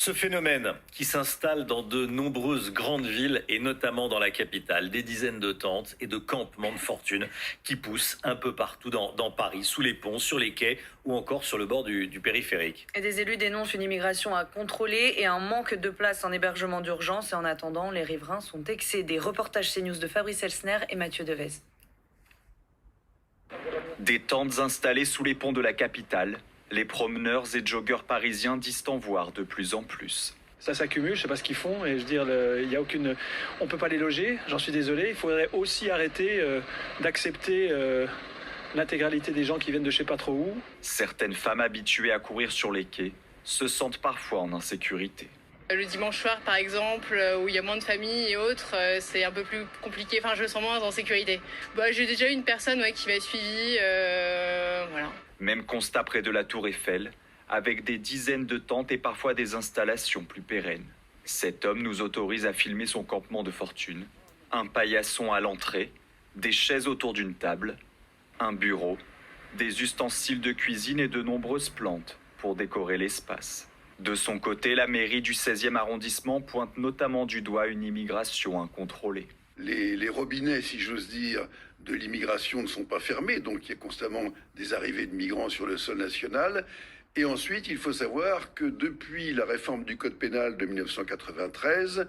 Ce phénomène qui s'installe dans de nombreuses grandes villes et notamment dans la capitale, des dizaines de tentes et de campements de fortune qui poussent un peu partout dans Paris, sous les ponts, sur les quais ou encore sur le bord du périphérique. Et des élus dénoncent une immigration à contrôler et un manque de place en hébergement d'urgence. Et en attendant, les riverains sont excédés. Reportage CNews de Fabrice Elsner et Mathieu Devez. Des tentes installées sous les ponts de la capitale, les promeneurs et joggeurs parisiens disent en voir de plus en plus. Ça s'accumule, je ne sais pas ce qu'ils font, et je veux dire, on ne peut pas les loger, j'en suis désolé. Il faudrait aussi arrêter d'accepter l'intégralité des gens qui viennent de je ne sais pas trop où. Certaines femmes habituées à courir sur les quais se sentent parfois en insécurité. Le dimanche soir, par exemple, où il y a moins de familles et autres, c'est un peu plus compliqué. Enfin, je me sens moins en sécurité. J'ai déjà eu une personne qui m'a suivie, voilà. Même constat près de la Tour Eiffel, avec des dizaines de tentes et parfois des installations plus pérennes. Cet homme nous autorise à filmer son campement de fortune. Un paillasson à l'entrée, des chaises autour d'une table, un bureau, des ustensiles de cuisine et de nombreuses plantes pour décorer l'espace. De son côté, la mairie du 16e arrondissement pointe notamment du doigt une immigration incontrôlée. Les robinets, si j'ose dire, de l'immigration ne sont pas fermés, donc il y a constamment des arrivées de migrants sur le sol national. Et ensuite, il faut savoir que depuis la réforme du Code pénal de 1993,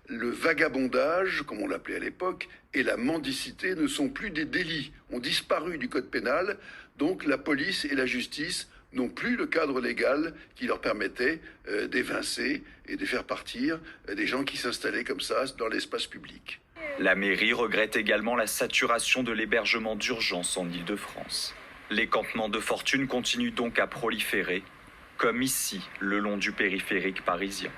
le vagabondage, comme on l'appelait à l'époque, et la mendicité ne sont plus des délits, ont disparu du Code pénal, donc la police et la justice n'ont plus le cadre légal qui leur permettait d'évincer et de faire partir des gens qui s'installaient comme ça dans l'espace public. La mairie regrette également la saturation de l'hébergement d'urgence en Île-de-France. Les campements de fortune continuent donc à proliférer, comme ici, le long du périphérique parisien.